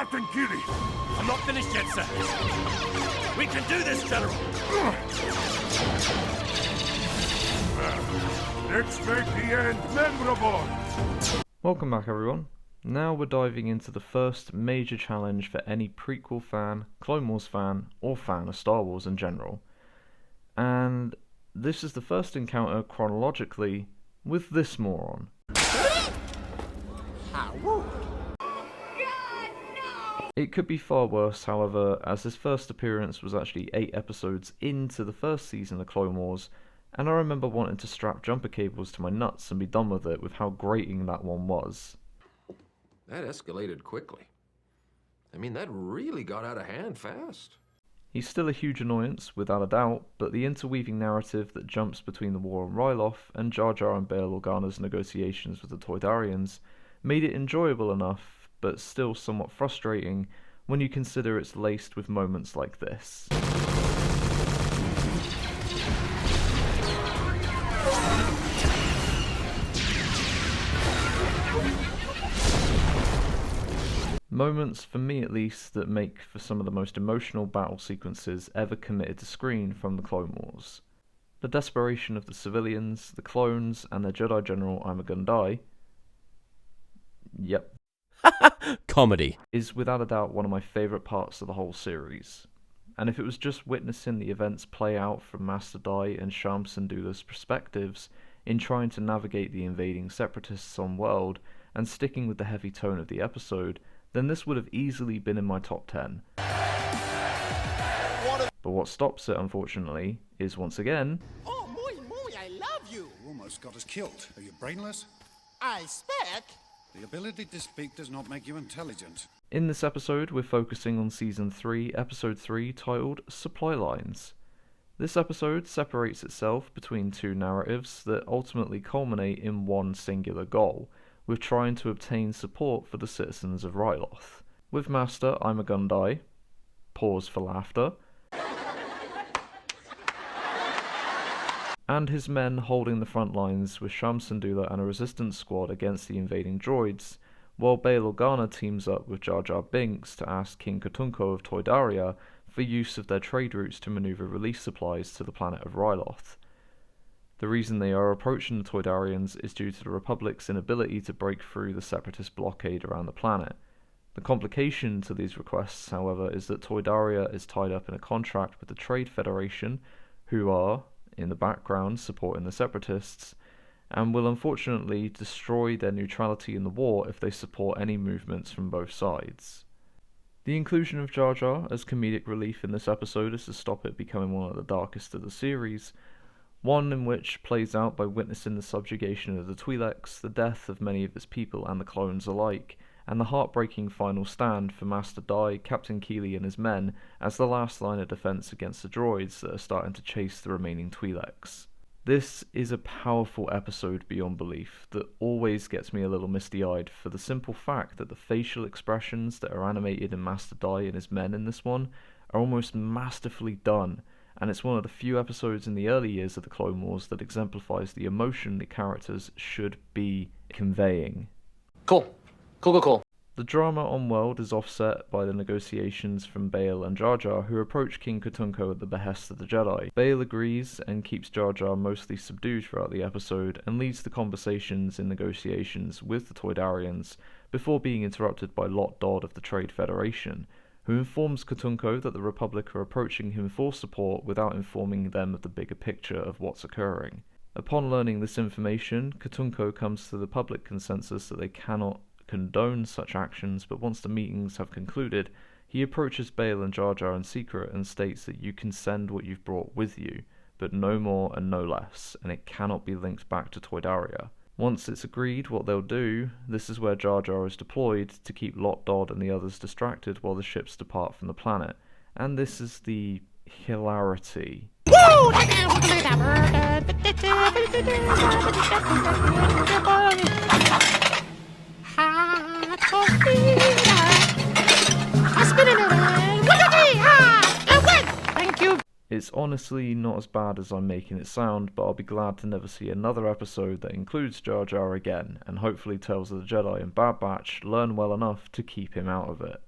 Captain Keeley! I'm not finished yet, sir. We can do this, General! Let's make the end memorable! Welcome back, everyone. Now we're diving into the first major challenge for any prequel fan, Clone Wars fan, or fan of Star Wars in general. And this is the first encounter chronologically with this moron. It could be far worse, however, as his first appearance was actually 8 episodes into the first season of Clone Wars, and I remember wanting to strap jumper cables to my nuts and be done with it with how grating that one was. That escalated quickly. I mean, that really got out of hand fast. He's still a huge annoyance, without a doubt, but the interweaving narrative that jumps between the war on Ryloth and Jar Jar and Bail Organa's negotiations with the Toydarians made it enjoyable enough, but still somewhat frustrating when you consider it's laced with moments like this. Moments, for me at least, that make for some of the most emotional battle sequences ever committed to screen from the Clone Wars. The desperation of the civilians, the clones, and their Jedi General I'm Gonna Die, yep, Comedy. is without a doubt one of my favourite parts of the whole series. And if it was just witnessing the events play out from Master Dai and Sham Syndulla's perspectives in trying to navigate the invading separatists on world and sticking with the heavy tone of the episode, then this would have easily been in my top 10. But what stops it, unfortunately, is once again... Oh, muy, I love you! You almost got us killed. Are you brainless? I speak. The ability to speak does not make you intelligent. In this episode, we're focusing on Season 3, Episode 3, titled Supply Lines. This episode separates itself between two narratives that ultimately culminate in one singular goal, with trying to obtain support for the citizens of Ryloth. With Master I'm Gonna Die, pause for laughter, and his men holding the front lines with Sham Syndulla and a resistance squad against the invading droids, while Bail Organa teams up with Jar Jar Binks to ask King Katunko of Toydaria for use of their trade routes to maneuver relief supplies to the planet of Ryloth. The reason they are approaching the Toydarians is due to the Republic's inability to break through the separatist blockade around the planet. The complication to these requests, however, is that Toydaria is tied up in a contract with the Trade Federation, who are, in the background, supporting the separatists, and will unfortunately destroy their neutrality in the war if they support any movements from both sides. The inclusion of Jar Jar as comedic relief in this episode is to stop it becoming one of the darkest of the series, one in which plays out by witnessing the subjugation of the Twi'leks, the death of many of his people and the clones alike, and the heartbreaking final stand for Master Dai, Captain Keeley and his men as the last line of defense against the droids that are starting to chase the remaining Twi'leks. This is a powerful episode beyond belief that always gets me a little misty-eyed for the simple fact that the facial expressions that are animated in Master Dai and his men in this one are almost masterfully done, and it's one of the few episodes in the early years of the Clone Wars that exemplifies the emotion the characters should be conveying. Cool. The drama on world is offset by the negotiations from Bail and Jar Jar, who approach King Katunko at the behest of the Jedi. Bail agrees and keeps Jar Jar mostly subdued throughout the episode and leads the conversations and negotiations with the Toydarians before being interrupted by Lot Dodd of the Trade Federation, who informs Katunko that the Republic are approaching him for support without informing them of the bigger picture of what's occurring. Upon learning this information, Katunko comes to the public consensus that they cannot condone such actions, but once the meetings have concluded, he approaches Bail and Jar Jar in secret and states that you can send what you've brought with you, but no more and no less, and it cannot be linked back to Toydaria. Once it's agreed what they'll do, this is where Jar Jar is deployed to keep Lot Dodd and the others distracted while the ships depart from the planet. And this is the hilarity. It's honestly not as bad as I'm making it sound, but I'll be glad to never see another episode that includes Jar Jar again, and hopefully Tales of the Jedi and Bad Batch learn well enough to keep him out of it.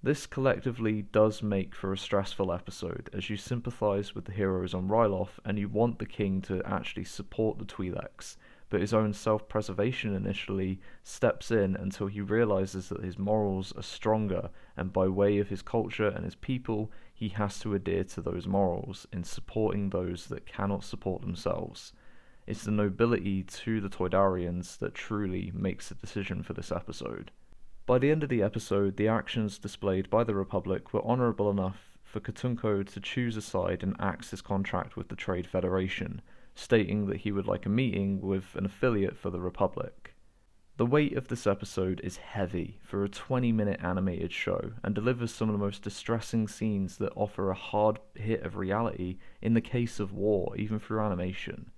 This collectively does make for a stressful episode, as you sympathise with the heroes on Ryloth and you want the king to actually support the Twi'leks, but his own self-preservation initially steps in until he realises that his morals are stronger, and by way of his culture and his people, he has to adhere to those morals in supporting those that cannot support themselves. It's the nobility to the Toydarians that truly makes the decision for this episode. By the end of the episode, the actions displayed by the Republic were honourable enough for Katunko to choose a side and axe his contract with the Trade Federation, stating that he would like a meeting with an affiliate for the Republic. The weight of this episode is heavy for a 20-minute animated show and delivers some of the most distressing scenes that offer a hard hit of reality in the case of war, even through animation.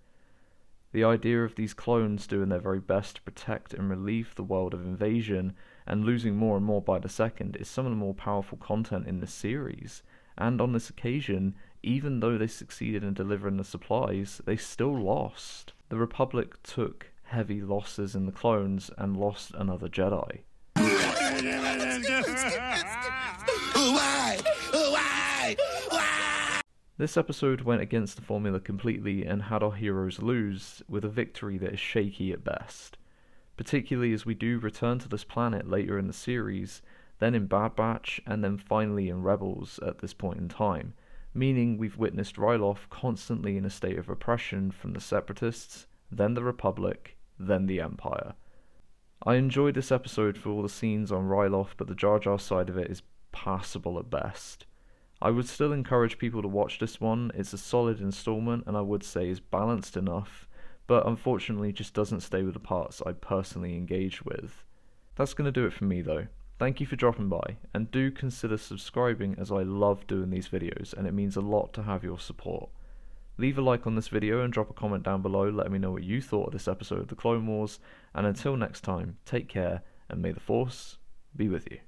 The idea of these clones doing their very best to protect and relieve the world of invasion and losing more and more by the second is some of the more powerful content in the series, and on this occasion, even though they succeeded in delivering the supplies, they still lost. The Republic took heavy losses in the clones and lost another Jedi. This episode went against the formula completely and had our heroes lose, with a victory that is shaky at best. Particularly as we do return to this planet later in the series, then in Bad Batch, and then finally in Rebels at this point in time, meaning we've witnessed Ryloth constantly in a state of oppression from the Separatists, then the Republic, then the Empire. I enjoyed this episode for all the scenes on Ryloth, but the Jar Jar side of it is passable at best. I would still encourage people to watch this one. It's a solid installment and I would say is balanced enough, but unfortunately just doesn't stay with the parts I personally engage with. That's going to do it for me though. Thank you for dropping by, and do consider subscribing as I love doing these videos and it means a lot to have your support. Leave a like on this video and drop a comment down below letting me know what you thought of this episode of the Clone Wars, and until next time, take care and may the Force be with you.